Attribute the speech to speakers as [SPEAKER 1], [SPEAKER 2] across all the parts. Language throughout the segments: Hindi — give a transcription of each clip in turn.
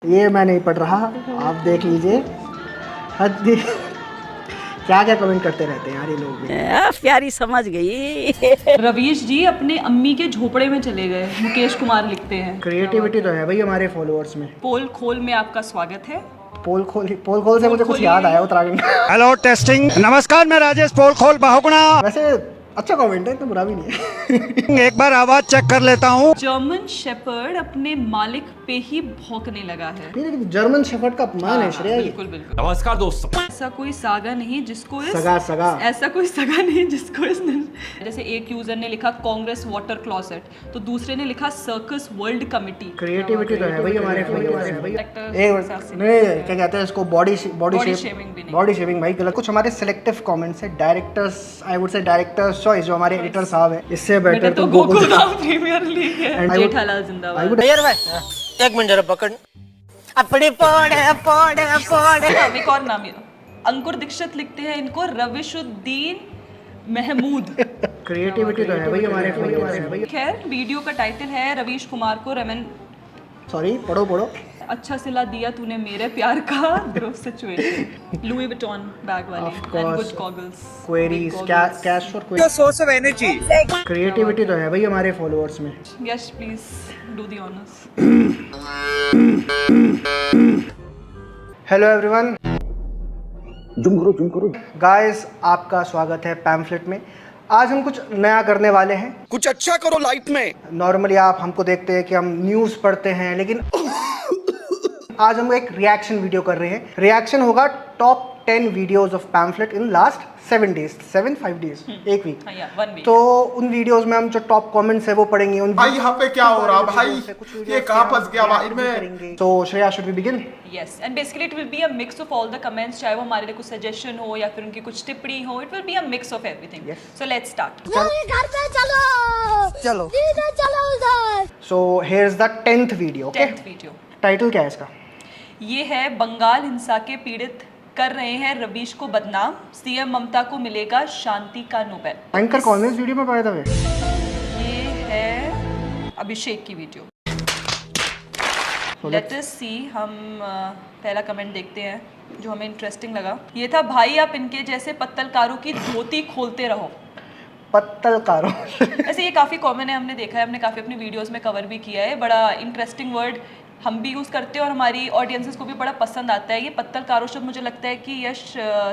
[SPEAKER 1] ये मैं नहीं पढ़ रहा, आप देख लीजिए। हद क्या क्या कमेंट करते रहते हैं यार ये लोग भी।
[SPEAKER 2] प्यारी समझ गई।
[SPEAKER 3] रवीश जी अपने अम्मी के झोपड़े में चले गए, मुकेश कुमार लिखते हैं।
[SPEAKER 1] क्रिएटिविटी तो है भाई हमारे फॉलोअर्स में।
[SPEAKER 3] पोल खोल में आपका स्वागत है।
[SPEAKER 1] पोल खोल से मुझे कुछ
[SPEAKER 3] खोलिए।
[SPEAKER 1] याद आया उत्तराखंड।
[SPEAKER 4] हेलो टेस्टिंग, नमस्कार, मैं राजेश पोलखोल बाहुगुणा।
[SPEAKER 1] वैसे अच्छा कमेंट है, तो बुरा भी नहीं है।
[SPEAKER 4] एक बार आवाज चेक कर लेता हूँ।
[SPEAKER 3] जर्मन शेपर्ड अपने मालिक पे ही भौंकने लगा है।
[SPEAKER 1] ये लेकिन जर्मन शेफर्ड का अपमान है श्रेया ये।
[SPEAKER 3] बिल्कुल बिल्कुल।
[SPEAKER 5] नमस्कार दोस्तों।
[SPEAKER 3] ऐसा कोई सागा नहीं जिसको इस
[SPEAKER 1] सगा
[SPEAKER 3] ऐसा कोई सगा नहीं जिसको इसने, जैसे एक यूजर ने लिखा कांग्रेस वाटर क्लोसेट, तो दूसरे ने लिखा सर्कस वर्ल्ड कमिटी।
[SPEAKER 1] क्रिएटिविटी तो है भाई हमारे फॉलोअर्स में भाई।
[SPEAKER 3] Actors,
[SPEAKER 1] नहीं क्या कहते हैं इसको, बॉडी
[SPEAKER 3] shaming भी नहीं।
[SPEAKER 1] बॉडी शेविंग भाई गलत। कुछ हमारे सिलेक्टिव कमेंट्स है, डायरेक्टर्स आई वुड से डायरेक्टर्स चॉइस जो हमारे एडिटर साहब है, इससे बेटर
[SPEAKER 3] तो गोकुलधाम प्रीमियर लीग है।
[SPEAKER 1] And I would-
[SPEAKER 3] Jethalal
[SPEAKER 1] I
[SPEAKER 3] जिंदाबाद।
[SPEAKER 1] would-
[SPEAKER 2] एक मिनट जरा पकड़ अपने पौड़े।
[SPEAKER 3] अब एक और नाम है, अंकुर दीक्षित लिखते हैं इनको रविशुद्दीन महमूद।
[SPEAKER 1] क्रिएटिविटी तो है भाई हमारे फॉलोअर्स में भाई।
[SPEAKER 3] खैर वीडियो का टाइटल है रवीश कुमार को रेमन
[SPEAKER 1] सॉरी पढ़ो
[SPEAKER 3] अच्छा सिला दिया तूने मेरे प्यार का ध्रुव सिचुएशन। लुई विटॉन बैग वाली
[SPEAKER 1] Of
[SPEAKER 3] and
[SPEAKER 1] course.
[SPEAKER 3] Good goggles.
[SPEAKER 1] Queries cash for query.
[SPEAKER 4] Source of energy.
[SPEAKER 1] Creativity तो है भाई हमारे फॉलोअर्स में।
[SPEAKER 3] Yes please do the honours.
[SPEAKER 1] Hello everyone, zoom करो गाइस, आपका स्वागत है पैम्फलेट में। आज हम कुछ नया करने वाले हैं।
[SPEAKER 4] कुछ अच्छा करो लाइफ में।
[SPEAKER 1] नॉर्मली आप हमको देखते हैं कि हम न्यूज़ पढ़ते हैं, लेकिन आज हम एक रिएक्शन वीडियो कर रहे हैं। रिएक्शन होगा top 10 videos of pamphlet in last 5 days, एक वीक।
[SPEAKER 3] हाँ, yeah, 1 week।
[SPEAKER 1] तो उन वीडियोस में हम जो टॉप कमेंट्स है वो पढ़ेंगे। उन
[SPEAKER 6] भाई यहाँ पे क्या हो रहा भाई, ये कहाँ फंस गया भाई मैं।
[SPEAKER 1] तो Shreya, should we begin?
[SPEAKER 3] Yes, and basically it will be a mix of all the comments, चाहे वो हमारे लिए कुछ सजेशन हो या फिर उनकी कुछ टिप्पणी हो, it will be a mix of everything.
[SPEAKER 1] Yes.
[SPEAKER 3] So let's start.
[SPEAKER 7] घर पे चलो सीधे चलो उधर।
[SPEAKER 1] So here is the 10th video. Okay,
[SPEAKER 3] 10th video.
[SPEAKER 1] Title क्या है इसका?
[SPEAKER 3] ये है बंगाल हिंसा के पीड़ित कर रहे हैं रवीश को बदनाम, सीएम ममता को मिलेगा शांति का नोबेल।
[SPEAKER 1] एंकर कौन है इस वीडियो में बाय द वे?
[SPEAKER 3] ये है अभिषेक की वीडियो। लेट अस सी, हम पहला कमेंट देखते हैं जो हमें इंटरेस्टिंग लगा। ये था, भाई आप इनके जैसे पत्तलकारों की धोती खोलते रहो।
[SPEAKER 1] पत्तलकारों।
[SPEAKER 3] ऐसे ये काफ़ी कॉमन है, हमने देखा है, हमने काफ़ी अपनी वीडियोस में कवर भी किया है। बड़ा इंटरेस्टिंग वर्ड हम भी यूज़ करते हैं और हमारी ऑडियंसेस को भी बड़ा पसंद आता है। ये पत्तलकारों शब्द मुझे लगता है कि यश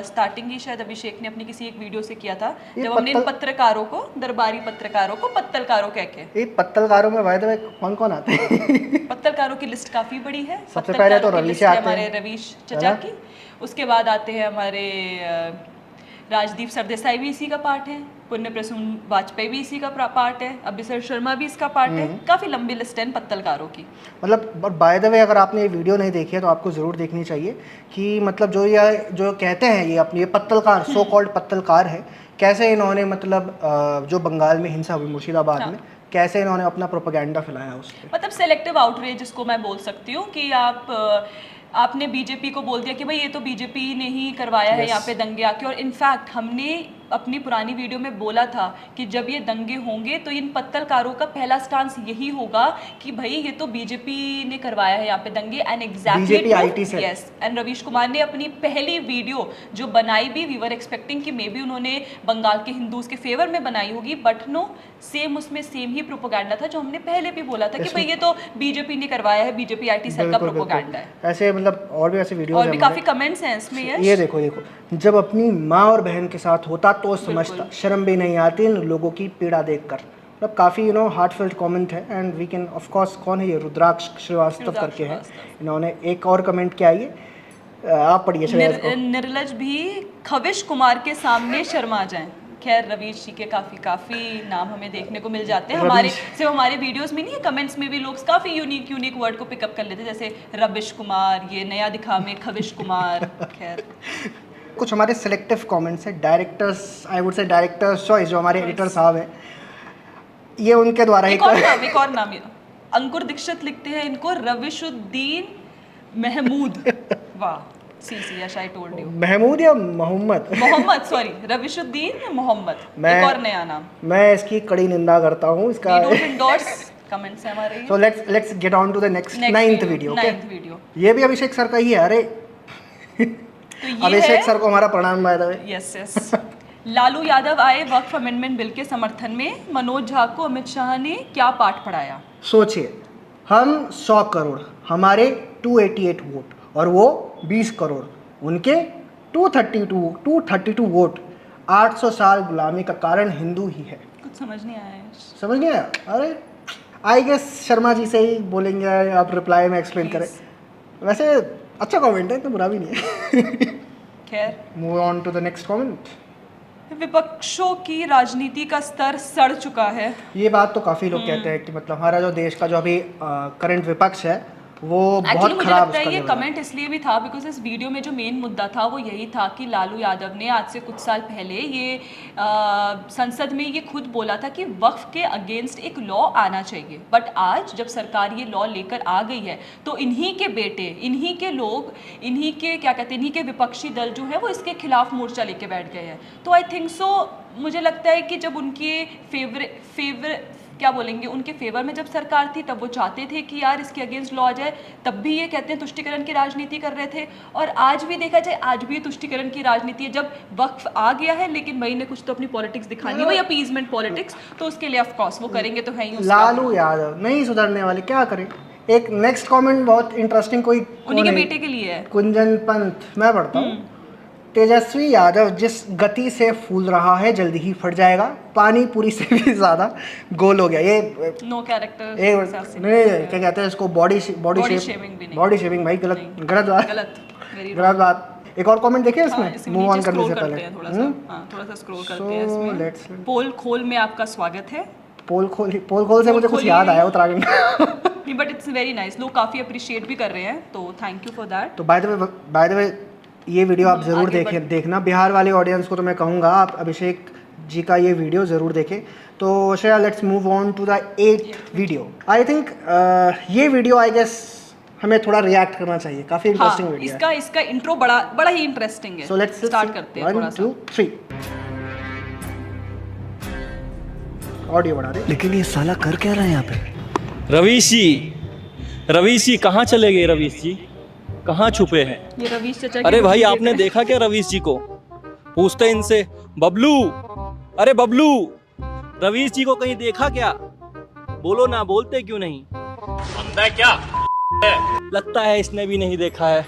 [SPEAKER 3] स्टार्टिंग ही शायद अभिषेक ने अपनी किसी एक वीडियो से किया था, जब हमने इन पत्रकारों को, दरबारी पत्रकारों को पत्तलकारों कह के।
[SPEAKER 1] ये पत्तलकारों में बाय द वे कौन आते हैं?
[SPEAKER 3] पत्तलकारों की लिस्ट काफ़ी बड़ी है।
[SPEAKER 1] सबसे पहले तो
[SPEAKER 3] पत्तलकारों की
[SPEAKER 1] रवीश
[SPEAKER 3] लिस्ट है
[SPEAKER 1] आते
[SPEAKER 3] हमारे
[SPEAKER 1] हैं,
[SPEAKER 3] रवीश चचा की। उसके बाद आते हैं हमारे राजदीप सरदेसाई भी इसी का पार्ट है, पुण्य प्रसून वाजपेयी भी इसी का पार्ट है, अभिषेक शर्मा भी इसका पार्ट है। काफ़ी लंबी लिस्ट है पत्तलकारों की।
[SPEAKER 1] मतलब बाय द वे अगर आपने ये वीडियो नहीं देखी है तो आपको ज़रूर देखनी चाहिए कि मतलब जो कहते हैं ये अपनी ये पत्तलकार, सो कॉल्ड पत्तलकार है, कैसे इन्होंने मतलब जो बंगाल में हिंसा हुई मुर्शिदाबाद में, कैसे इन्होंने अपना प्रोपेगेंडा फैलाया उस पर।
[SPEAKER 3] मतलब सेलेक्टिव आउटरीच जिसको मैं बोल सकती हूँ कि आपने बीजेपी को बोल दिया कि भाई ये तो बीजेपी ने ही करवाया है यहाँ पे दंगे आके। और इनफैक्ट हमने अपनी पुरानी वीडियो में बोला था कि जब ये दंगे होंगे तो इन पत्तलकारों का पहला स्टांस यही होगा कि भाई ये तो बीजेपी ने करवाया है यहाँ पे दंगे। And exactly yes, and Ravish Kumar ने अपनी पहली वीडियो जो बनाई भी, वी वर एक्सपेक्टिंग कि मे बी उन्होंने बंगाल के हिंदूज के फेवर में बनाई होगी, बट नो, सेम उसमें सेम ही प्रोपोगेंडा था जो हमने पहले भी बोला था कि भाई ये तो बीजेपी ने करवाया है, बीजेपी IT सेल का प्रोपोगेंडा है।
[SPEAKER 1] ऐसे मतलब और भी ऐसे वीडियोस
[SPEAKER 3] और भी काफी कमेंट्स हैं इसमें।
[SPEAKER 1] ये देखो जब अपनी माँ और बहन के साथ होता तो समझता, शर्म भी नहीं आती इन लोगों की पीड़ा देखकर। मतलब काफ़ी हार्टफेल्ट कमेंट है। And we can of course, कौन है ये, रुद्राक्ष श्रीवास्तव करके है। इन्होंने एक और कमेंट किया, ये आप पढ़िए।
[SPEAKER 3] निर्लज भी खविश कुमार के सामने शर्मा जाएं। खैर रवीश जी के काफ़ी नाम हमें देखने को मिल जाते हैं हमारे वीडियोस में नहीं है, कमेंट्स में भी लोग काफ़ी यूनिक वर्ड को पिकअप कर लेते हैं, जैसे रविश कुमार, ये नया दिखा में खविश कुमार। खैर
[SPEAKER 1] कुछ हमारे सिलेक्टिव कमेंट्स है, डायरेक्टर्स आई वुड से डायरेक्टर्स चॉइस जो हमारे एडिटर साहब है, ये उनके द्वारा
[SPEAKER 3] एक और नाम है, अंकुर दीक्षित लिखते हैं इनको रविशुद्दीन महमूद। वाह, yes I told you.
[SPEAKER 1] Mahmood या मोहम्मद
[SPEAKER 3] सॉरी, रविशुद्दीन मोहम्मद,
[SPEAKER 1] एक
[SPEAKER 3] और नया नाम।
[SPEAKER 1] मैं इसकी कड़ी निंदा करता हूँ इसका।
[SPEAKER 3] कमेंट्स है हमारे
[SPEAKER 1] So let's get on to the next ninth video. Okay.
[SPEAKER 3] 9th video.
[SPEAKER 1] ये भी अभिषेक सर का ही है। अरे
[SPEAKER 3] तो ये
[SPEAKER 1] अभिषेक सर को हमारा प्रणाम by the way.
[SPEAKER 3] Yes yes. Lalu Yadav आए वक्फ अमेंडमेंट बिल के समर्थन में, मनोज झा को अमित शाह ने क्या पाठ पढ़ाया?
[SPEAKER 1] सोचिए, हम 100 करोड़, हमारे 288 वोट और वो 20 करोड़, उनके 232 वोट। 800 साल गुलामी का कारण हिंदू ही है।
[SPEAKER 3] कुछ समझ नहीं आया।
[SPEAKER 1] समझ नहीं आया? अरे आई गेस शर्मा जी से ही बोलेंगे, आप रिप्लाई में एक्सप्लेन करें। वैसे अच्छा कमेंट है, तो बुरा भी नहीं है।
[SPEAKER 3] खैर,
[SPEAKER 1] move on to the next comment.
[SPEAKER 3] विपक्षों की राजनीति का स्तर सड़ चुका है।
[SPEAKER 1] ये बात तो काफ़ी लोग कहते हैं कि मतलब हमारा जो देश का जो अभी करंट विपक्ष है वो
[SPEAKER 3] एक्चुअली
[SPEAKER 1] बहुत
[SPEAKER 3] मुझे
[SPEAKER 1] खराब
[SPEAKER 3] लगता है
[SPEAKER 1] उसका
[SPEAKER 3] ये
[SPEAKER 1] लेवल है।
[SPEAKER 3] कमेंट इसलिए भी था बिकॉज इस वीडियो में जो मेन मुद्दा था वो यही था कि लालू यादव ने आज से कुछ साल पहले ये संसद में ये खुद बोला था कि वक्फ के अगेंस्ट एक लॉ आना चाहिए। बट आज जब सरकार ये लॉ लेकर आ गई है तो इन्हीं के बेटे, इन्हीं के लोग, इन्हीं के क्या कहते हैं, इन्हीं के विपक्षी दल जो है वो इसके खिलाफ मोर्चा लेके बैठ गए हैं। तो आई थिंक सो, मुझे लगता है कि जब उनके फेवर क्या बोलेंगे, उनके फेवर में जब सरकार थी तब वो चाहते थे कि यार इसके अगेंस्ट लॉ आ जाए, तब भी ये कहते हैं तुष्टिकरण की राजनीति कर रहे थे। और आज भी देखा जाए, आज भी तुष्टिकरण की राजनीति है। जब वक्फ आ गया है लेकिन भाई ने कुछ तो अपनी पॉलिटिक्स दिखानी है, वही अपीजमेंट पॉलिटिक्स, तो उसके लिए ऑफ कोर्स वो करेंगे तो है ही।
[SPEAKER 1] लालू यादव नहीं सुधरने वाले, क्या करें। एक नेक्स्ट कमेंट बहुत इंटरेस्टिंग, कोई
[SPEAKER 3] उन्हीं के बेटे के लिए है।
[SPEAKER 1] कुंजन पंत, मैं पढ़ता हूँ। तेजस्वी यादव जिस गति से फूल रहा है जल्दी ही फट जाएगा, पानी पूरी से भी ज्यादा गोल हो गया। ये
[SPEAKER 3] नो कैरेक्टर
[SPEAKER 1] नहीं, क्या कहते हैं इसको, बॉडी शेमिंग भी नहीं, बॉडी शेमिंग भाई, गलत बात। एक और कमेंट देखिए इसमें, मूव ऑन करने से पहले
[SPEAKER 3] थोड़ा सा स्क्रॉल करते हैं इसमें। पोल खोल में आपका स्वागत है।
[SPEAKER 1] पोल खोल से मुझे कुछ याद आया उत्तराखंड का।
[SPEAKER 3] बट इट्स वेरी नाइस, लोग काफी अप्रिशिएट भी कर रहे हैं, तो थैंक यू फॉर दैट।
[SPEAKER 1] तो बाय द वे ये वीडियो आप ज़रूर देखना। बिहार वाले ऑडियंस को तो मैं कहूँगा आप अभिषेक जी का ये वीडियो ज़रूर देखें। तो Shreya, let's move on to the 8th video. I think ये वीडियो आई गेस हमें थोड़ा रिएक्ट करना चाहिए, काफ़ी इंटरेस्टिंग वीडियो है।
[SPEAKER 3] इसका इंट्रो बड़ा ही इंटरेस्टिंग है।
[SPEAKER 1] सो लेट्स
[SPEAKER 3] स्टार्ट करते हैं।
[SPEAKER 1] 1 2 3 ऑडियो बढ़ा दे।
[SPEAKER 4] लेकिन ये साला कर क्या रहा है यहाँ पे?
[SPEAKER 5] रवीश जी कहाँ चले गए? रवीश जी कहाँ छुपे हैं?
[SPEAKER 3] ये रवीश चाचा।
[SPEAKER 5] अरे भाई, आपने देखा क्या रवीश जी को? पूछते हैं इनसे, बबलू, अरे बबलू, रवीश जी को कहीं देखा क्या? बोलो ना, बोलते क्यों नहीं? क्या लगता है इसने भी नहीं देखा है।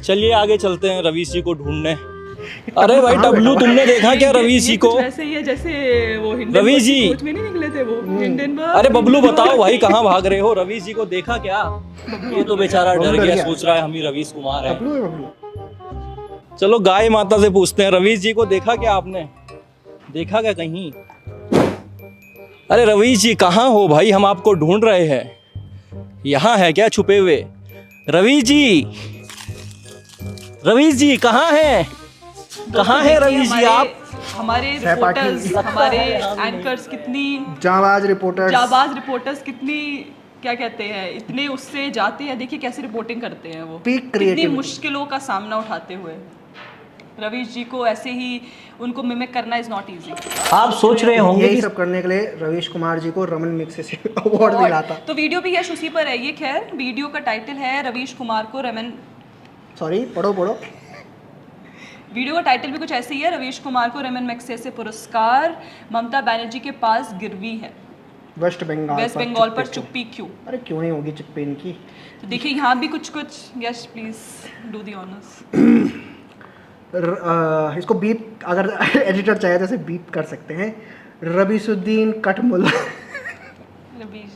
[SPEAKER 5] चलिए आगे चलते हैं रवीश जी को ढूंढने। अरे भाई डब्लू, तुमने देखा क्या रवीश जी को?
[SPEAKER 3] वैसे ही है जैसे वो
[SPEAKER 5] रवीश जी
[SPEAKER 3] में नहीं निकले थे वो हिंडनबर्ग।
[SPEAKER 5] अरे बबलू बताओ भाई, कहाँ भाग रहे हो? रवीश जी को देखा क्या? ये तो बेचारा डर गया, सोच रहा है हम ही रवीश कुमार है। चलो गाय माता से पूछते हैं, रवीश जी को देखा क्या आपने? देखा क्या कहीं? अरे रवीश जी कहाँ हो भाई, हम आपको ढूंढ रहे हैं। यहाँ है क्या छुपे हुए? रवीश जी कहाँ हैं? कहाँ है रवीश जी आप?
[SPEAKER 3] हमारे रिपोर्टर्स, हमारे एंकर्स कितनी
[SPEAKER 1] जाबाज रिपोर्टर्स कितनी क्या कहते हैं, इतने उससे जाते हैं। देखिए कैसे रिपोर्टिंग करते हैं वो, कितनी मुश्किलों का सामना उठाते हुए। रवीश जी को ऐसे ही उनको मिमिक करना इज नॉट इजी।
[SPEAKER 5] आप सोच रहे होंगे
[SPEAKER 1] यही सब करने के लिए रवीश कुमार जी को रमन मैग्सेसे अवार्ड मिला था।
[SPEAKER 3] तो वीडियो भी यश उसी पर है ये। खैर, वीडियो का टाइटल है रवीश कुमार को
[SPEAKER 1] पढ़ो।
[SPEAKER 3] वीडियो का टाइटल भी कुछ ऐसे ही है, रवीश कुमार को रमन मैग्सेसे पुरस्कार ममता बनर्जी के पास गिरवी है।
[SPEAKER 1] वेस्ट बंगाल
[SPEAKER 3] पर चुप्पी क्यों?
[SPEAKER 1] अरे क्यों नहीं होगी चुप्पी इनकी।
[SPEAKER 3] तो देखिए यहाँ भी कुछ yes please do the honours.
[SPEAKER 1] इसको बीप, अगर एडिटर चाहे तो इसे बीप कर सकते हैं। रबीसुद्दीन कटमुल्ला।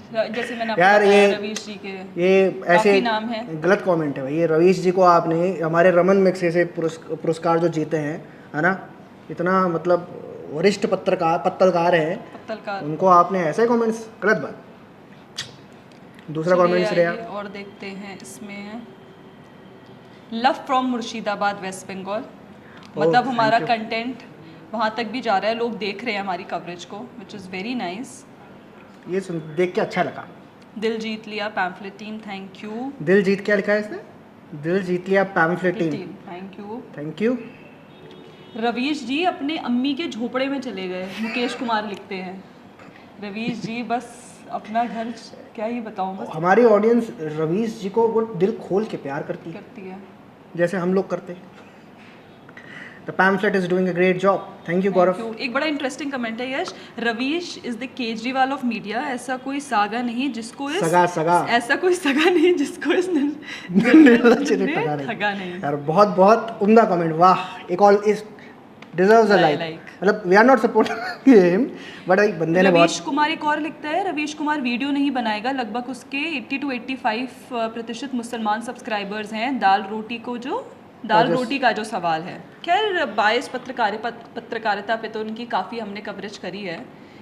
[SPEAKER 3] जैसे मैंने
[SPEAKER 1] यार ये
[SPEAKER 3] रवीश जी के
[SPEAKER 1] ये ऐसे
[SPEAKER 3] नाम है,
[SPEAKER 1] गलत कमेंट है भाई। ये रवीश जी को आपने हमारे रमन मैग्सेसे पुरस्कार जो जीते हैं, है ना, इतना मतलब वरिष्ठ पत्रकार हैं, उनको आपने ऐसे कमेंट्स, गलत बात। दूसरा कमेंट्स रहा
[SPEAKER 3] और देखते हैं इसमें, लव फ्रॉम मुर्शिदाबाद वेस्ट बंगाल। मतलब हमारा कंटेंट वहाँ तक भी जा रहा है, लोग देख रहे हैं हमारी कवरेज को, विच इज़ वेरी नाइस।
[SPEAKER 1] ये सुन देख के अच्छा लगा।
[SPEAKER 3] दिल जीत लिया पैम्फलेटीन, थैंक यू।
[SPEAKER 1] दिल जीत क्या लिखा है इसने? दिल जीत लिया पैम्फलेटीन, थैंक यू।
[SPEAKER 3] रवीश जी अपने अम्मी के झोपड़े में चले गए, मुकेश कुमार लिखते हैं। रवीश जी बस अपना घर क्या ही बताऊं, बस
[SPEAKER 1] हमारी ऑडियंस रवीश जी को वो दिल खोल के प्यार करती है,
[SPEAKER 3] करती है।
[SPEAKER 1] जैसे हम लोग करते हैं। The pamphlet is doing a great job. Thank you Gaurav.
[SPEAKER 3] Thank you. एक बड़ा इंटरेस्टिंग कमेंट है Yash, Ravish is the Kejriwal of media. ऐसा कोई सागा नहीं जिसको इस
[SPEAKER 1] सगा।
[SPEAKER 3] ऐसा कोई सगा नहीं जिसको इस
[SPEAKER 1] निर्मला जी ने
[SPEAKER 3] ठगा नहीं।
[SPEAKER 1] यार बहुत बहुत उम्दा कमेंट, वाह। एक और इस डिजर्व्स अ लाइक। मतलब we are not supporting him, but एक बंदे ने
[SPEAKER 3] रवीश
[SPEAKER 1] बहुत।
[SPEAKER 3] कुमार एक और लिखता है, रवीश कुमार वीडियो नहीं बनाएगा, लगभग उसके 80 to 85% मुसलमान सब्सक्राइबर्स हैं। दाल रोटी का जो सवाल है, खैर बायस पत्रकारिता पे तो उनकी काफ़ी हमने कवरेज करी है।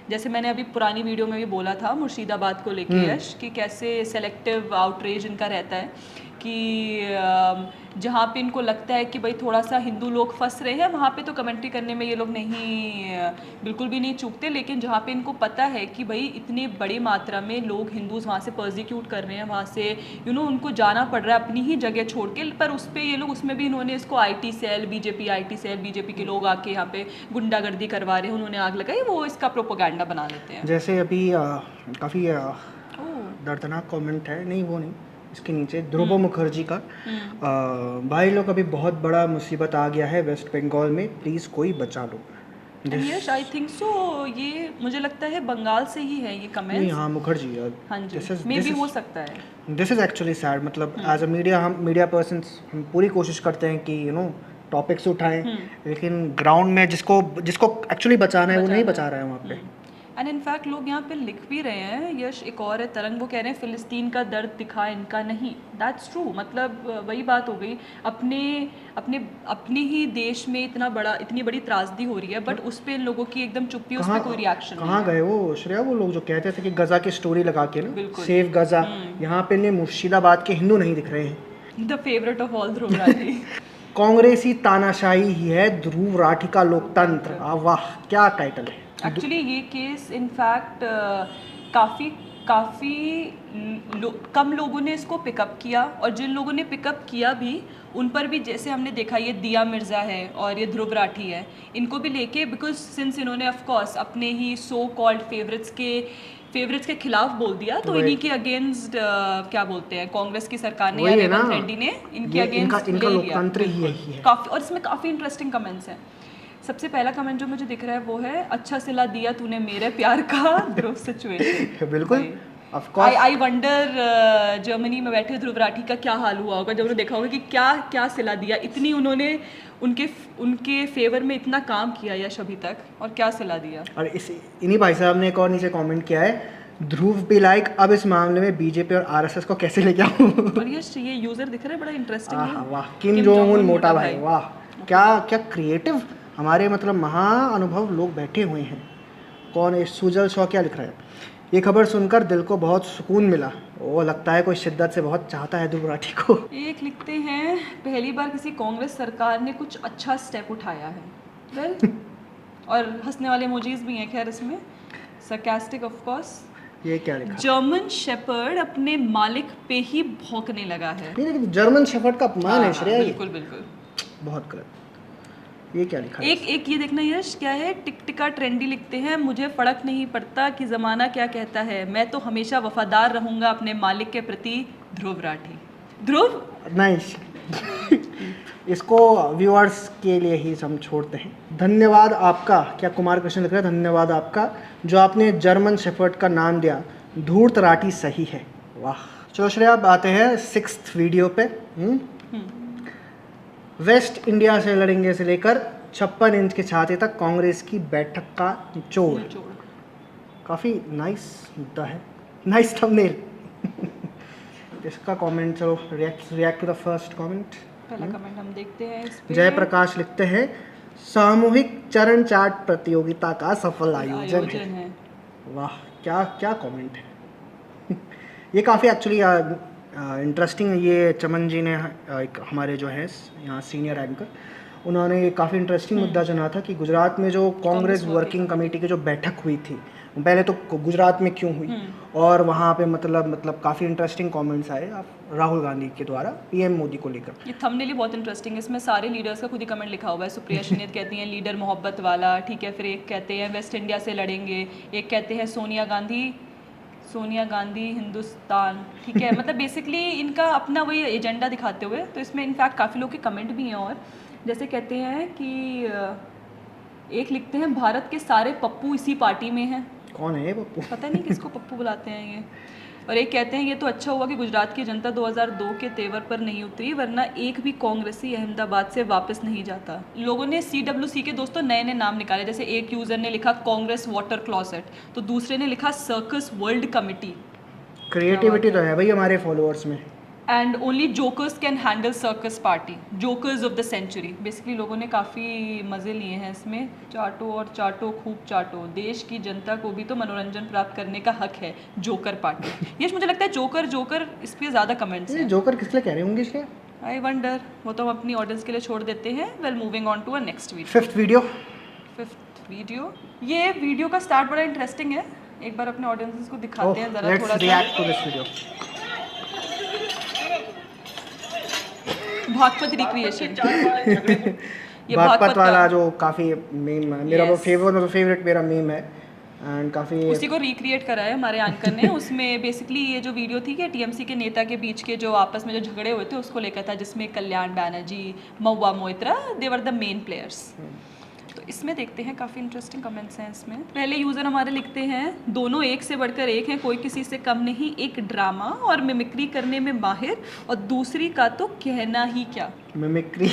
[SPEAKER 3] जैसे मैंने अभी पुरानी वीडियो में भी बोला था मुर्शिदाबाद को लेके यश, कि कैसे सेलेक्टिव आउटरीच इनका रहता है, कि जहाँ पे इनको लगता है कि भाई थोड़ा सा हिंदू लोग फंस रहे हैं, वहाँ पे तो कमेंट्री करने में ये लोग बिल्कुल भी नहीं चूकते। लेकिन जहाँ पे इनको पता है कि भाई इतनी बड़ी मात्रा में लोग हिंदूज वहाँ से पर्सिक्यूट कर रहे हैं, वहाँ से उनको जाना पड़ रहा है अपनी ही जगह छोड़ के, पर उस पर ये लोग, उसमें भी इन्होंने इसको IT सेल बीजेपी के लोग आके यहाँ पे गुंडागर्दी करवा रहे हैं, उन्होंने आग लगाई, वो इसका प्रोपोगंडा बना लेते हैं।
[SPEAKER 1] जैसे अभी काफ़ी दर्दनाक कमेंट है, नहीं वो नहीं, इसके नीचे ध्रुव मुखर्जी का, भाई लोग अभी बहुत बड़ा मुसीबत आ गया है वेस्ट बंगाल में, प्लीज़ कोई बचा लो।
[SPEAKER 3] यस आई थिंक सो, ये मुझे लगता है बंगाल से ही है ये कमेंट।
[SPEAKER 1] नहीं, हाँ मुखर्जी।
[SPEAKER 3] हाँ जी, मे भी हो सकता है।
[SPEAKER 1] This is actually sad. मतलब एज अ मीडिया, हम मीडिया पर्सन्स हम पूरी कोशिश करते हैं कि टॉपिक्स उठाएं, लेकिन ग्राउंड में जिसको एक्चुअली बचाना है वो नहीं बचा रहा है वहाँ पे।
[SPEAKER 3] एंड इनफैक्ट लोग यहाँ पे लिख भी रहे हैं यश, एक और है तरंग, वो कह रहे हैं फिलिस्तीन का दर्द दिखा इनका नहीं। That's true. मतलब वही बात हो गई, अपने ही देश में इतनी बड़ी त्रासदी हो रही है, बट उस पे इन लोगों की एकदम चुप्पी, उस पर कोई रिएक्शन नहीं।
[SPEAKER 1] कहाँ गए वो श्रेया, वो लोग जो कहते थे कि गजा की स्टोरी लगा के ना, सेव गजा, यहाँ पे ने मुर्शिदाबाद के हिंदू नहीं दिख रहे हैं।
[SPEAKER 3] The favourite of all Dhruv Rathee.
[SPEAKER 1] कांग्रेसी तानाशाही ही है ध्रुव राठी का लोकतंत्र। वाह, क्या टाइटल है।
[SPEAKER 3] एक्चुअली ये केस इनफैक्ट काफ़ी कम लोगों ने इसको पिकअप किया, और जिन लोगों ने पिकअप किया भी उन पर भी, जैसे हमने देखा ये दिया मिर्ज़ा है और ये ध्रुव राठी है, इनको भी लेके, बिकॉज सिंस इन्होंने ऑफ कोर्स अपने ही सो कॉल्ड फेवरेट्स के खिलाफ बोल दिया, तो इन्हीं के अगेंस्ट क्या बोलते हैं, कांग्रेस की सरकार ने या रेवंत रेड्डी ने इनके अगेंस्ट
[SPEAKER 1] इनका लोकतंत्र ही यही है।
[SPEAKER 3] काफ़ी, और इसमें काफ़ी इंटरेस्टिंग कमेंट्स हैं। सबसे पहला कमेंट जो मुझे दिख रहा है वो है, अच्छा सिला दिया तूने मेरे प्यार का ध्रुव सिचुएशन।
[SPEAKER 1] बिल्कुल, of course.
[SPEAKER 3] I wonder Germany में बैठे ध्रुव राठी का क्या हाल हुआ होगा जब उन्होंने देखा होगा कि क्या सिला दिया, इतनी उन्होंने उनके फेवर में इतना काम किया यश अभी तक, और क्या सिला दिया। और
[SPEAKER 1] इन्हीं भाई साहब ने एक और नीचे कमेंट किया है, ध्रुव भी लाइक, अब इस मामले में बीजेपी और RSS को कैसे लेके आऊं।
[SPEAKER 3] और ये यूजर दिख रहा है, बड़ा इंटरेस्टिंग है।
[SPEAKER 1] वाह, किम जोंग उन मोटा भाई, वाह क्या क्रिएटिव हमारे मतलब महाअनुभव लोग बैठे हुए हैं। कौन है सुजल शॉ, क्या लिख रहा है, ये खबर सुनकर दिल को बहुत सुकून मिला। वो लगता है कोई शिद्दत से बहुत चाहता है ध्रुव राठी को।
[SPEAKER 3] एक लिखते हैं, पहली बार किसी कांग्रेस सरकार ने कुछ अच्छा स्टेप उठाया है। वेल और हंसने वाले इमोजीज भी हैं खैर इसमें, सरकास्टिक ऑफ कोर्स।
[SPEAKER 1] ये क्या लिखा,
[SPEAKER 3] जर्मन शेपर्ड अपने मालिक पे ही भौंकने लगा है।
[SPEAKER 1] ये लेकिन जर्मन शेफर्ड का अपमान है श्रेया,
[SPEAKER 3] बिल्कुल
[SPEAKER 1] बहुत गलत। ये क्या लिखा है?
[SPEAKER 3] एक ये देखना यश, क्या है, टिक टिका ट्रेंडी लिखते हैं, मुझे फर्क नहीं पड़ता कि ज़माना क्या कहता है, मैं तो हमेशा वफादार रहूंगा अपने मालिक के प्रति, ध्रुव राठी। ध्रुव
[SPEAKER 1] नाइस। इसको व्यूअर्स के लिए ही हम छोड़ते हैं। धन्यवाद आपका, क्या कुमार कृष्ण लिख रहा है, धन्यवाद आपका जो आपने जर्मन शेफर्ड का नाम दिया, धूर्त राठी सही है। वाह। चलो श्रेया, अब आते हैं 6th वीडियो पे। वेस्ट इंडिया से लड़ेंगे से लेकर 56 इंच की छाती तक कांग्रेस की बैठक का निचोड़। काफ़ी नाइस मुद्दा है, नाइस थंबनेल। इसका कमेंट, चलो react to the first comment.
[SPEAKER 3] पहला कमेंट हम देखते हैं इस पे।
[SPEAKER 1] जयप्रकाश लिखते हैं, सामूहिक चरण चाट प्रतियोगिता का सफल आयोजन है। वाह, क्या कमेंट है। ये काफ़ी एक्चुअली इंटरेस्टिंग। ये चमन जी ने एक हमारे जो है यहाँ सीनियर एंकर, उन्होंने काफ़ी इंटरेस्टिंग मुद्दा चुना था कि गुजरात में जो कांग्रेस वर्किंग कमेटी की जो बैठक हुई थी, पहले तो गुजरात में क्यों हुई, और वहाँ पे मतलब काफ़ी इंटरेस्टिंग कमेंट्स आए राहुल गांधी के द्वारा PM मोदी को लेकर।
[SPEAKER 3] ये थंबनेल ही बहुत इंटरेस्टिंग है, इसमें सारे लीडर्स का खुद ही कमेंट लिखा हुआ है। सुप्रिया शिंदे कहती हैं लीडर मोहब्बत वाला, ठीक है। फिर एक कहते हैं वेस्ट इंडिया से लड़ेंगे, एक कहते हैं सोनिया गांधी हिंदुस्तान, ठीक है। मतलब बेसिकली इनका अपना वही एजेंडा दिखाते हुए, तो इसमें इनफैक्ट काफ़ी लोग के कमेंट भी हैं। और जैसे कहते हैं कि एक लिखते हैं भारत के सारे पप्पू इसी पार्टी में हैं।
[SPEAKER 1] कौन है ये पप्पू?
[SPEAKER 3] पता नहीं किसको पप्पू बुलाते हैं ये। और एक कहते हैं ये तो अच्छा हुआ कि गुजरात की जनता 2002 के तेवर पर नहीं उतरी, वरना एक भी कांग्रेसी अहमदाबाद से वापस नहीं जाता। लोगों ने CWC के दोस्तों नए नए नाम निकाले, जैसे एक यूज़र ने लिखा कांग्रेस वाटर क्लॉसेट, तो दूसरे ने लिखा सर्कस वर्ल्ड कमिटी,
[SPEAKER 1] क्रिएटिविटी तो है भाई हमारे फॉलोअर्स में।
[SPEAKER 3] And only jokers can handle circus party, jokers of the century. Basically लोगों ने काफ़ी मज़े लिए हैं इसमें। चाटो और चाटो, खूब चाटो, देश की जनता को भी तो मनोरंजन प्राप्त करने का हक है। जोकर पार्टी, ये मुझे लगता है जोकर जोकर इस पर ज़्यादा कमेंट्स
[SPEAKER 1] ये
[SPEAKER 3] हैं।
[SPEAKER 1] जोकर किस लिए कह रहे होंगे इसलिए?
[SPEAKER 3] आई वंडर, वो तो हम अपनी ऑडियंस के लिए छोड़ देते हैं। Well, moving on to a next video.
[SPEAKER 1] Fifth video.
[SPEAKER 3] Fifth video, ये वीडियो का स्टार्ट बड़ा इंटरेस्टिंग है। एक बार अपने ऑडियंसेस को दिखाते हैं ज़रा
[SPEAKER 1] लेट्स
[SPEAKER 3] थोड़ा सा।
[SPEAKER 1] React to this video.
[SPEAKER 3] Baghpat recreation. ये
[SPEAKER 1] भागपत वाला
[SPEAKER 3] का
[SPEAKER 1] जो काफ़ी मीम है, मेरा वो
[SPEAKER 3] Yes.
[SPEAKER 1] फेवरेट मेरा मीम है एंड काफ़ी
[SPEAKER 3] उसी को रिक्रिएट करा है हमारे एंकर ने। उसमें बेसिकली ये जो वीडियो थी कि TMC के नेता के बीच के जो आपस में जो झगड़े हुए थे उसको लेकर था, जिसमें कल्याण बैनर्जी, महुआ मोइत्रा, दे वर द मेन प्लेयर्स। तो इसमें देखते हैं, काफ़ी इंटरेस्टिंग कमेंट्स हैं इसमें। पहले यूज़र हमारे लिखते हैं दोनों एक से बढ़कर एक हैं, कोई किसी से कम नहीं, एक ड्रामा और मिमिक्री करने में माहिर, और दूसरी का तो कहना ही क्या।
[SPEAKER 1] मिमिक्री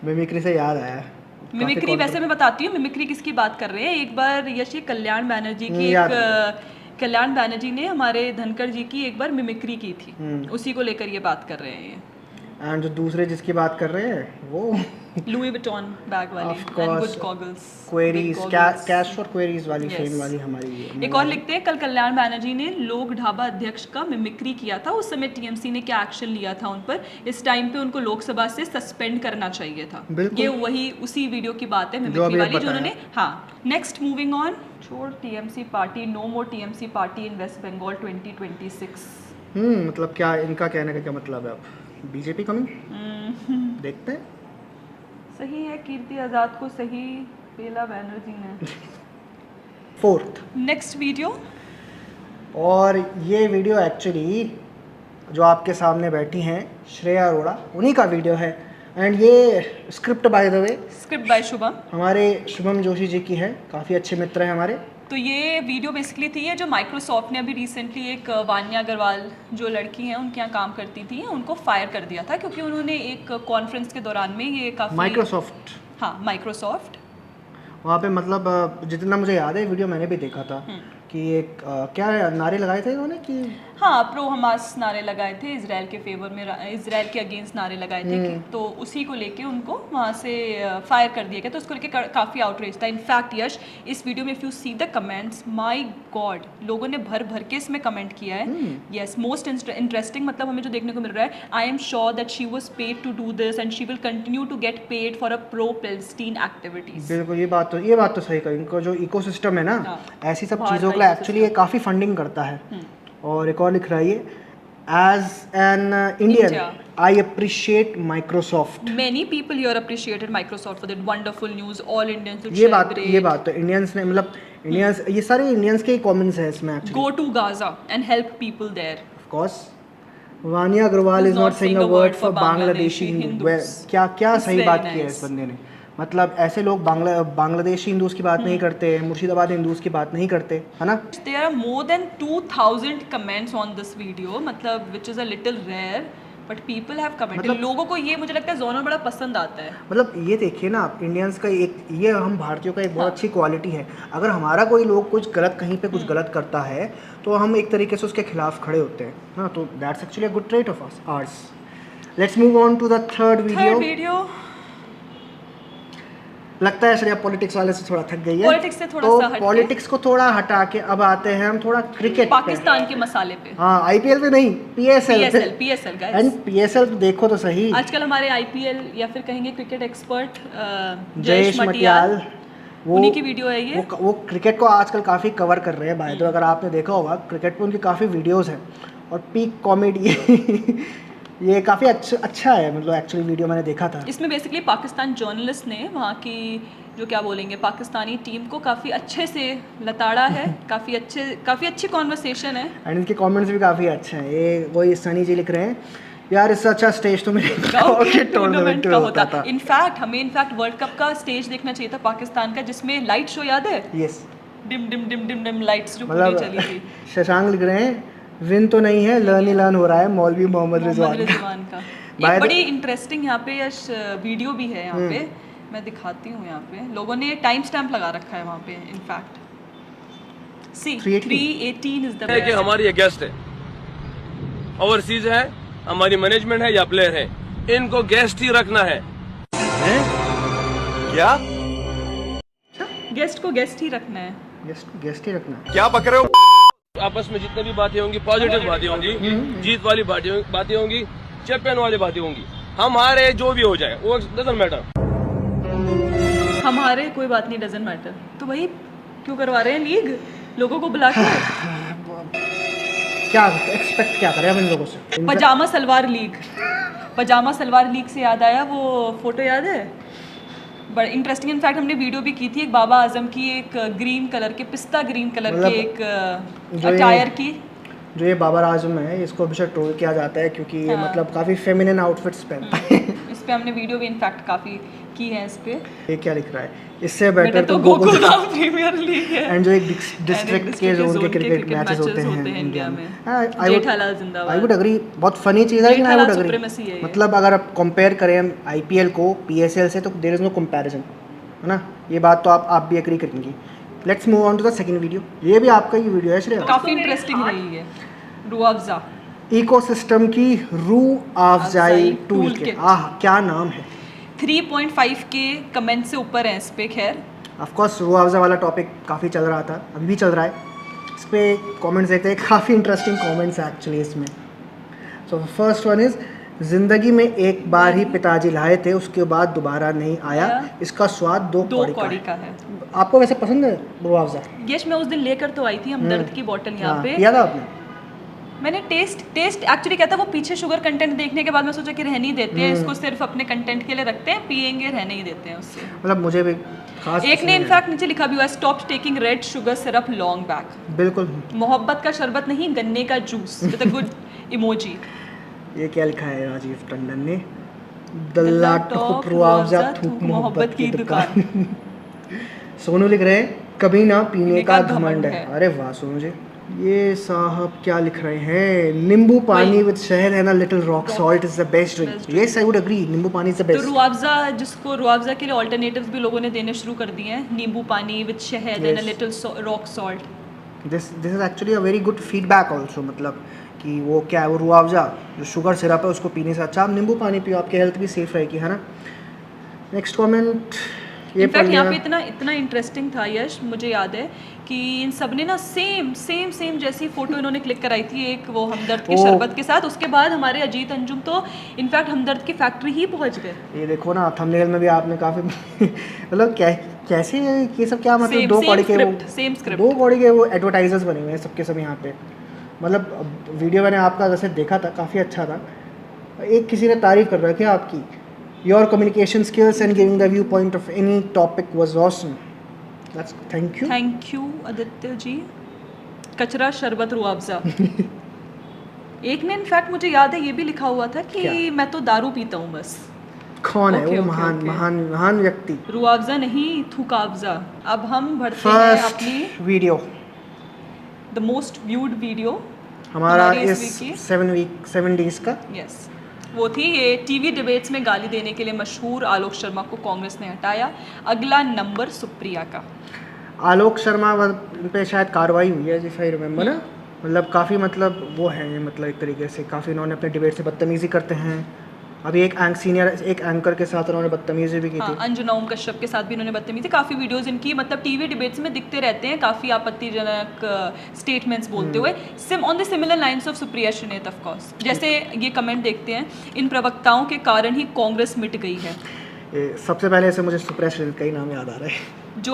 [SPEAKER 1] मिमिक्री से याद आया, काफी
[SPEAKER 3] मिमिक्री वैसे मैं बताती हूँ मिमिक्री किसकी बात कर रहे हैं। एक बार यश, ये कल्याण बैनर्जी की
[SPEAKER 1] याद
[SPEAKER 3] कल्याण बैनर्जी ने हमारे धनखड़ जी की एक बार मिमिक्री की थी, उसी को लेकर ये बात कर रहे हैं।
[SPEAKER 1] एंड जो दूसरे जिसकी बात कर रहे हैं वो
[SPEAKER 3] लुई विटॉन बैग वाली
[SPEAKER 1] Of
[SPEAKER 3] and
[SPEAKER 1] course,
[SPEAKER 3] good goggles,
[SPEAKER 1] queries, cash for queries वाली
[SPEAKER 3] Yes.
[SPEAKER 1] फेम वाली हमारी ये।
[SPEAKER 3] एक और लिखते हैं, कल कल्याण बैनर्जी ने लोक ढाबा अध्यक्ष का मिमिक्री किया था, उस समय TMC ने क्या एक्शन लिया था उन पर। इस टाइम पे उनको लोकसभा से सस्पेंड करना चाहिए था।
[SPEAKER 1] बिल्कुल।
[SPEAKER 3] ये वही उसी वीडियो की बात है,
[SPEAKER 1] जो
[SPEAKER 3] मिमिक्री
[SPEAKER 1] अभी
[SPEAKER 3] वाली, जो
[SPEAKER 1] बताया।
[SPEAKER 3] उन्होंने। हाँ, नेक्स्ट मूविंग ऑन। छोड़ TMC party, no more TMC party in West Bengal 2026।
[SPEAKER 1] मतलब क्या इनका कहने का क्या मतलब है? अब बीजेपी कमिंग देखते हैं।
[SPEAKER 3] सही है, कीर्ति आज़ाद को सही पेला बैनर्जी ने।
[SPEAKER 1] Fourth,
[SPEAKER 3] next video.
[SPEAKER 1] और ये वीडियो एक्चुअली जो आपके सामने बैठी हैं श्रेया अरोड़ा, उन्हीं का वीडियो है। एंड ये script by the way
[SPEAKER 3] script bye Shubham.
[SPEAKER 1] हमारे शुभम जोशी जी की है, काफ़ी अच्छे मित्र हैं हमारे।
[SPEAKER 3] तो ये वीडियो बेसिकली थी ये जो माइक्रोसॉफ्ट ने अभी रिसेंटली एक वान्या अग्रवाल जो लड़की हैं उनके यहाँ काम करती थी, उनको फायर कर दिया था क्योंकि उन्होंने एक कॉन्फ्रेंस के दौरान में ये काफ़ी।
[SPEAKER 1] माइक्रोसॉफ्ट,
[SPEAKER 3] हाँ, माइक्रोसॉफ्ट।
[SPEAKER 1] वहाँ पे मतलब जितना मुझे याद है वीडियो मैंने भी देखा था कि एक क्या नारे लगाए थे इन्होंने कि
[SPEAKER 3] हाँ, प्रो हमास नारे लगाए थे, इजराइल के फेवर में, इजराइल के अगेंस्ट नारे लगाए थे कि, तो उसी को लेके उनको वहाँ से फायर कर दिया गया। तो उसको लेके काफ़ी आउटरेज था। इनफैक्ट यश, इस वीडियो में if you see the comments, my God, लोगों ने भर भर के इसमें कमेंट किया है। यस, मोस्ट इंटरेस्टिंग, मतलब हमें जो देखने को मिल रहा है, I am sure that she was paid to do this and she will continue to get paid for a pro Palestine activities.
[SPEAKER 1] बिल्कुल, ये बात तो सही कही। इनको जो इकोसिस्टम है ना,
[SPEAKER 3] हाँ,
[SPEAKER 1] ऐसी सब
[SPEAKER 3] बाहर
[SPEAKER 1] चीज़ों
[SPEAKER 3] का
[SPEAKER 1] के लिए एक्चुअली ये काफ़ी फंडिंग करता है। और एक और लिख रहा है ये, as an Indian
[SPEAKER 3] India.
[SPEAKER 1] I appreciate Microsoft.
[SPEAKER 3] Many people here appreciated Microsoft for that wonderful news. All Indians should
[SPEAKER 1] ये
[SPEAKER 3] celebrate.
[SPEAKER 1] बात तो इंडियंस ने, मतलब इंडियंस, ये सारे इंडियंस के ही कमेंट्स हैं इसमें actually.
[SPEAKER 3] Go to Gaza and help people there.
[SPEAKER 1] Of course, Vaniya Agarwal is not saying a word for Bangladeshi Hindu. क्या क्या
[SPEAKER 3] It's
[SPEAKER 1] सही
[SPEAKER 3] very
[SPEAKER 1] बात की है
[SPEAKER 3] nice.
[SPEAKER 1] इस बंदे ने। मतलब ऐसे लोग बांग्लादेशी हिंदूज की बात नहीं करते, मुर्शिदाबाद हिंदूज की बात नहीं करते, है ना।
[SPEAKER 3] There are more than 2000 comments on this video, मतलब which is a little rare, but people have commented.
[SPEAKER 1] मतलब-
[SPEAKER 3] लोगों को ये मुझे लगता है जोनर बड़ा पसंद आता है।
[SPEAKER 1] मतलब ये देखिए ना आप, इंडियंस का एक ये हम भारतीयों का एक बहुत अच्छी क्वालिटी है। अगर हमारा कोई लोग कुछ गलत कहीं पे कुछ गलत करता है तो हम एक तरीके से उसके खिलाफ खड़े होते हैं, हाँ। तो that's actually a good trait of ours. Let's move on to the third
[SPEAKER 3] third
[SPEAKER 1] video.
[SPEAKER 3] Video.
[SPEAKER 1] लगता है श्रेया पॉलिटिक्स वाले से थोड़ा थक गई है।
[SPEAKER 3] Politics से थोड़ा
[SPEAKER 1] तो
[SPEAKER 3] सा हट के।
[SPEAKER 1] पॉलिटिक्स को थोड़ा हटा के अब आते हैं हम थोड़ा क्रिकेट पे।
[SPEAKER 3] पाकिस्तान के मसाले पे।
[SPEAKER 1] हाँ, IPL पे नहीं, PSL पे।
[SPEAKER 3] PSL guys।
[SPEAKER 1] एंड PSL देखो तो सही,
[SPEAKER 3] आजकल हमारे IPL या फिर कहेंगे क्रिकेट एक्सपर्ट
[SPEAKER 1] जयेश मटियाल,
[SPEAKER 3] उन्हीं की वीडियो है ये।
[SPEAKER 1] वो क्रिकेट को आजकल काफ़ी कवर कर रहे हैं भाई। तो अगर आपने देखा होगा क्रिकेट पे उनकी काफ़ी वीडियोस हैं और पीक कॉमेडी ये काफ़ी अच्छा है, मतलब एक्चुअली वीडियो मैंने देखा था।
[SPEAKER 3] इसमें बेसिकली पाकिस्तान जर्नलिस्ट ने वहाँ की जो क्या बोलेंगे पाकिस्तानी टीम को काफ़ी अच्छे से लताड़ा है। काफ़ी अच्छी कॉन्वर्सेशन है।
[SPEAKER 1] एंड इनके कमेंट्स भी काफ़ी अच्छे हैं। ये वही सनी जी लिख रहे हैं, यार इससे अच्छा स्टेज तो मेरे
[SPEAKER 3] टूर्नामेंट का होता था। इनफैक्ट वर्ल्ड कप का स्टेज देखना चाहिए था पाकिस्तान का, जिसमें लाइट शो याद है?
[SPEAKER 1] Yes,
[SPEAKER 3] dim dim dim dim dim lights जो पूरी
[SPEAKER 1] मतलब
[SPEAKER 3] चली थी।
[SPEAKER 1] शशांक लिख रहे हैं, विन तो नहीं है, लर्न ही लर्न हो रहा है मौलवी मोहम्मद रिजवान
[SPEAKER 3] का।
[SPEAKER 1] By
[SPEAKER 3] एक
[SPEAKER 1] the-
[SPEAKER 3] बड़ी इंटरेस्टिंग यहाँ पे यश वीडियो भी है यहाँ पे, मैं दिखाती हूँ। यहाँ पे लोगों ने टाइम स्टैम्प लगा रखा है वहाँ पे। इनफैक्ट सी 318 इज द
[SPEAKER 8] है कि हमारी ये गेस्ट है, ओवरसीज है, हमारी मैनेजमेंट है या प्लेयर है, इनको गेस्ट ही रखना है।
[SPEAKER 6] क्या
[SPEAKER 3] गेस्ट को गेस्ट ही रखना है।
[SPEAKER 1] गेस्ट ही रखना है।
[SPEAKER 6] क्या बक रहे हो?
[SPEAKER 8] आपस में जितने भी बातें होंगी, पॉजिटिव बातें होंगी, जीत वाली बातें होंगी, चैंपियन वाली बातें होंगी। हम हारे जो भी हो जाए वो डजंट मैटर।
[SPEAKER 3] हमारे कोई बात नहीं, डजंट मैटर। तो भाई क्यों करवा रहे हैं लीग लोगों को बुला के?
[SPEAKER 1] क्या एक्सपेक्ट क्या करें हम इन लोगों से?
[SPEAKER 3] पजामा सलवार लीग से याद आया, वो फोटो याद है? बड़ा इंटरेस्टिंग। इनफैक्ट हमने वीडियो भी की थी एक बाबा आजम की, एक ग्रीन कलर के पिस्ता ग्रीन कलर के एक अटायर की।
[SPEAKER 1] जो ये बाबर आजम है, इसको हमेशा ट्रोल किया जाता है क्योंकि ये मतलब काफ़ी फेमिनिन आउटफिट्स पहनता है।
[SPEAKER 3] इस पे हमने वीडियो भी इनफैक्ट काफ़ी की है इस पे।
[SPEAKER 1] ये क्या लिख रहा है? इससे बेटर
[SPEAKER 3] तो गोकुलधाम प्रीमियर लीग है।
[SPEAKER 1] एंड जो एक डिस्ट्रिक्ट के जोन के क्रिकेट मैचेस होते हैं इंडिया में,
[SPEAKER 3] जेठालाल जिंदाबाद।
[SPEAKER 1] आई वुड एग्री, बहुत फनी चीज़ है, लेकिन I would
[SPEAKER 3] Jethalal
[SPEAKER 1] agree.
[SPEAKER 3] supremacy है ये।
[SPEAKER 1] मतलब अगर आप कंपेयर करें हम आईपीएल को पीएसएल से, तो देयर इज नो कंपैरिजन, है ना? ये बात तो आप भी एग्री करेंगी। Let's move on to the second video. ये भी आपका ही वीडियो है श्रेया?
[SPEAKER 3] काफ़ी इंटरेस्टिंग रही है। रूअफ़ज़ा
[SPEAKER 1] इकोसिस्टम की रूह अफ़ज़ाई टूल किट। आह क्या नाम है।
[SPEAKER 3] 3.5 के कमेंट से ऊपर है इस पे। खैर
[SPEAKER 1] ऑफ कोर्स रूह अफ़ज़ा वाला टॉपिक काफ़ी चल रहा था, अभी भी चल रहा है। इस पे कमेंट्स देखते हैं, काफ़ी इंटरेस्टिंग कमेंट्स है एक्चुअली इसमें। सो फर्स्ट वन इज़, ज़िंदगी में एक बार ही पिताजी लाए थे, उसके बाद दोबारा नहीं आया, इसका स्वाद दो कौड़ी का है। आपको वैसे पसंद है रूह अफ़ज़ा?
[SPEAKER 3] यश मैं उस दिन लेकर तो आई थी हमदर्द की बोतल यहाँ पे।
[SPEAKER 1] पिया था आपने?
[SPEAKER 3] मैंने टेस्ट एक्चुअली क्या था, वो पीछे शुगर कंटेंट देखने के बाद मैं सोचा कि रहने ही देते हैं इसको, सिर्फ अपने कंटेंट के लिए रखते हैं, पियेंगे, रहने ही देते हैं उससे।
[SPEAKER 1] मतलब मुझे भी खास
[SPEAKER 3] एक ने इनफैक्ट नीचे लिखा भी हुआ है, stop taking red sugar syrup long back.
[SPEAKER 1] बिल्कुल,
[SPEAKER 3] मोहब्बत का शरबत नहीं, गन्ने का juice with a good emoji.
[SPEAKER 1] ये क्या लिखा है राजीव टंडन ने? दल्ला टॉप रूह अफ़ज़ा थूक मोहब्बत की दुकान। सोनू लिख रहे हैं, कभी ना पीने का घमंड है। अरे वाह सोनू जी। ये साहब क्या लिख रहे हैं? नींबू pani with shahad and a little rock salt is the best drink. Yes I would agree, nimbu pani is the
[SPEAKER 3] तो
[SPEAKER 1] बेस्ट।
[SPEAKER 3] रूह अफ़ज़ा, जिसको रूह अफ़ज़ा के लिए ऑल्टरनेटिव्स भी लोगों ने देने शुरू कर दिए हैं, नींबू pani with shahad and a little rock salt.
[SPEAKER 1] This is actually a very good feedback also, मतलब कि वो क्या है, वो रूह अफ़ज़ा जो शुगर सिरप है उसको पीने से अच्छा आप नींबू पानी पियो, आपकी हेल्थ भी सेफ रहेगी, है ना? नेक्स्ट कमेंट
[SPEAKER 3] इनफैक्ट यहाँ पे इतना इंटरेस्टिंग था यश, मुझे याद है कि इन सब ने ना सेम जैसी फोटो इन्होंने क्लिक कराई थी, एक वो हमदर्द के शरबत के साथ। उसके बाद हमारे अजीत अंजुम तो इनफैक्ट हमदर्द की फैक्ट्री ही पहुंच गए।
[SPEAKER 1] ये देखो ना, थंबनेल में भी आपने काफ़ी मतलब कैसे ये सब क्या मतलब दो कौड़ी के वो एडवर्टाइजर्स बने हुए हैं सबके सब यहाँ पे। मतलब वीडियो मैंने आपका जैसे देखा था, काफ़ी अच्छा था। एक किसी ने तारीफ़ कर रखी है आपकी, your communication skills and giving the view point of any topic was awesome. That's thank you
[SPEAKER 3] Aditya ji. कचरा शरबत रूह अफ़ज़ा। एक ने इनफैक्ट मुझे याद है ये भी लिखा हुआ था कि
[SPEAKER 1] क्या?
[SPEAKER 3] मैं तो दारू पीता हूँ बस।
[SPEAKER 1] कौन है
[SPEAKER 3] Okay,
[SPEAKER 1] वो
[SPEAKER 3] okay.
[SPEAKER 1] महान व्यक्ति?
[SPEAKER 3] रूह अफ़ज़ा नहीं, थूक अफ़ज़ा। अब हम बढ़ते हैं अपनी
[SPEAKER 1] video,
[SPEAKER 3] the most viewed video
[SPEAKER 1] हमारा
[SPEAKER 3] हमारी
[SPEAKER 1] इस
[SPEAKER 3] इस वीक
[SPEAKER 1] 7 डेज का।
[SPEAKER 3] यस, वो थी ये टीवी डिबेट्स में गाली देने के लिए मशहूर आलोक शर्मा को कांग्रेस ने हटाया। अगला नंबर सुप्रिया का।
[SPEAKER 1] आलोक शर्मा पे शायद कार्रवाई हुई है, इफ आई रिमेंबर ना। मतलब काफ़ी मतलब वो है, मतलब एक तरीके से काफ़ी इन्होंने अपने डिबेट से बदतमीज़ी करते हैं। अभी एक एंकर के साथ उन्होंने बदतमीज़ी भी की थी।
[SPEAKER 3] अंजुना ओम कश्यप के साथ भी इन्होंने बदतमीजी, काफ़ी वीडियोस इनकी मतलब टीवी डिबेट्स में दिखते रहते हैं, काफ़ी आपत्तिजनक स्टेटमेंट्स बोलते हुए on the similar lines of Supriya Shrinate of course. जैसे ये कमेंट देखते हैं, इन प्रवक्ताओं के कारण ही कांग्रेस मिट गई है।
[SPEAKER 1] सबसे पहले से मुझे सुप्रिया श्रीनेत का ही नाम याद आ रहा है।
[SPEAKER 3] जो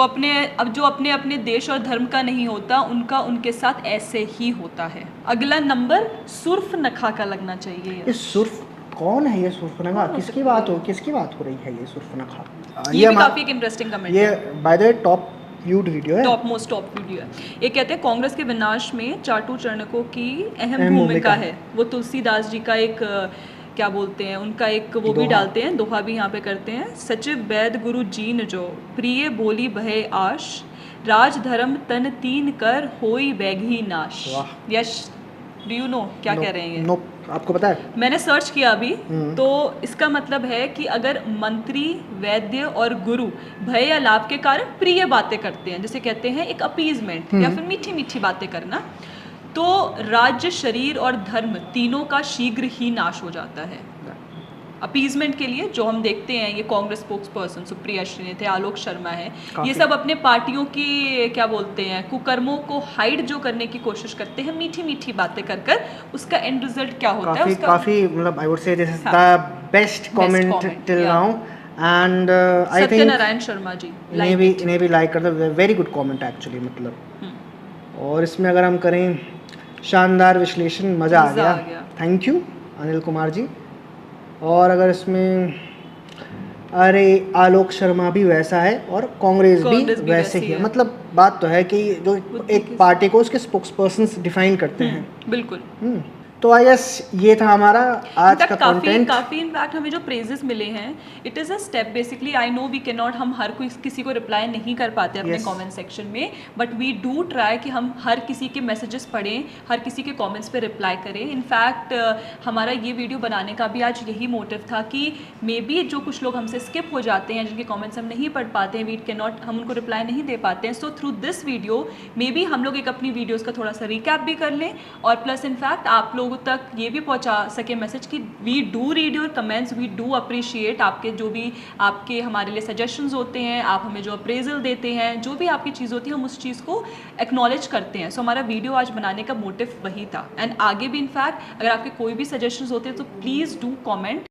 [SPEAKER 3] अपने देश और धर्म का नहीं होता, उनका उनके साथ ऐसे ही होता है। अगला नंबर सुर्फ नखा का लगना चाहिए।
[SPEAKER 1] ये सुर्फ कौन है ये सुर्फनखा? किसकी बात हो रही है ये सुर्फनखा?
[SPEAKER 3] ये भी
[SPEAKER 1] हमा-
[SPEAKER 3] काफी एक इंटरेस्टिंग कमेंट
[SPEAKER 1] ये
[SPEAKER 3] है।
[SPEAKER 1] By the way top viewed video है।
[SPEAKER 3] टॉप मोस्ट टॉप वीडियो है। ये कहते हैं कांग्रेस के विनाश में चाटू चरणकों की अहम
[SPEAKER 1] अहम
[SPEAKER 3] भूमिका
[SPEAKER 1] भूमिका
[SPEAKER 3] है। वो तुलसीदास जी का एक क्या बोलते हैं उनका एक वो भी
[SPEAKER 1] दोहा।
[SPEAKER 3] डालते हैं, दोहा भी यहाँ पे करते हैं। सचिव वैद गुरु जीन जो प्रिय बोली भय आश, राज धर्म तन तीन कर होई बैघी नाश।
[SPEAKER 1] वाह।
[SPEAKER 3] यश डू यू नो क्या कह रहे हैं ये?
[SPEAKER 1] नो, आपको पता है?
[SPEAKER 3] मैंने सर्च किया अभी, तो इसका मतलब है कि अगर मंत्री, वैद्य और गुरु भय या लाभ के कारण प्रिय बातें करते हैं, जैसे कहते हैं एक अपीजमेंट या फिर मीठी मीठी बातें करना, तो राज्य, शरीर और धर्म तीनों का शीघ्र ही नाश हो जाता है। अपीजमेंट के लिए जो हम देखते हैं, ये कांग्रेस स्पोक्स पर्सन सुप्रिया श्रीने थे, आलोक शर्मा है, ये सब अपने पार्टियों की क्या बोलते हैं कुकर्मों को हाइड जो करने की कोशिश करते हैं, मीठी मीठी बातें कर कर उसका एंड रिजल्ट क्या होता है उसका
[SPEAKER 1] काफी मतलब I would say this is the best comment
[SPEAKER 3] comment,
[SPEAKER 1] till
[SPEAKER 3] yeah.
[SPEAKER 1] Now and I think
[SPEAKER 3] Satyanarayan Sharma ji
[SPEAKER 1] इन्हें भी लाइक करता है। वेरी गुड कमेंट एक्चुअली, मतलब। और इसमें अगर हम करें शानदार विश्लेषण, मज़ा आ गया। Thank you Anil Kumar ji. और अगर इसमें अरे आलोक शर्मा भी वैसा है और कांग्रेस भी वैसे ही है, मतलब बात तो है कि जो एक पार्टी को उसके स्पोक्स पर्सन्स डिफाइन करते हैं।
[SPEAKER 3] बिल्कुल।
[SPEAKER 1] तो आई गेस ये था हमारा आज का कंटेंट।
[SPEAKER 3] काफी इनफैक्ट हमें जो प्रेजेस मिले हैं, it is a step basically. I know we can not, हम हर कोई किसी को रिप्लाई नहीं कर पाते अपने कमेंट सेक्शन में, बट वी डू ट्राई कि हम हर किसी के मैसेजेस पढ़ें, हर किसी के कमेंट्स पे रिप्लाई करें। इनफैक्ट हमारा ये वीडियो बनाने का भी आज यही मोटिव था कि मे बी जो कुछ लोग हमसे स्किप हो जाते हैं, जिनके कमेंट्स हम नहीं पढ़ पाते हैं, वी कैन नॉट, हम उनको रिप्लाई नहीं दे पाते हैं। So through this video may be हम लोग एक अपनी वीडियोज़ का थोड़ा सा रिकैप भी कर लें, और प्लस इनफैक्ट आप लोगों तक ये भी पहुंचा सके मैसेज कि we do read your comments, we do appreciate आपके जो भी आपके हमारे लिए सजेशंस होते हैं, आप हमें जो अप्रेजल देते हैं, जो भी आपकी चीज़ होती है, हम उस चीज़ को एक्नॉलेज करते हैं। सो हमारा वीडियो आज बनाने का मोटिव वही था। एंड आगे भी इनफैक्ट अगर आपके कोई भी सजेशंस होते हैं तो प्लीज़ डू कमेंट,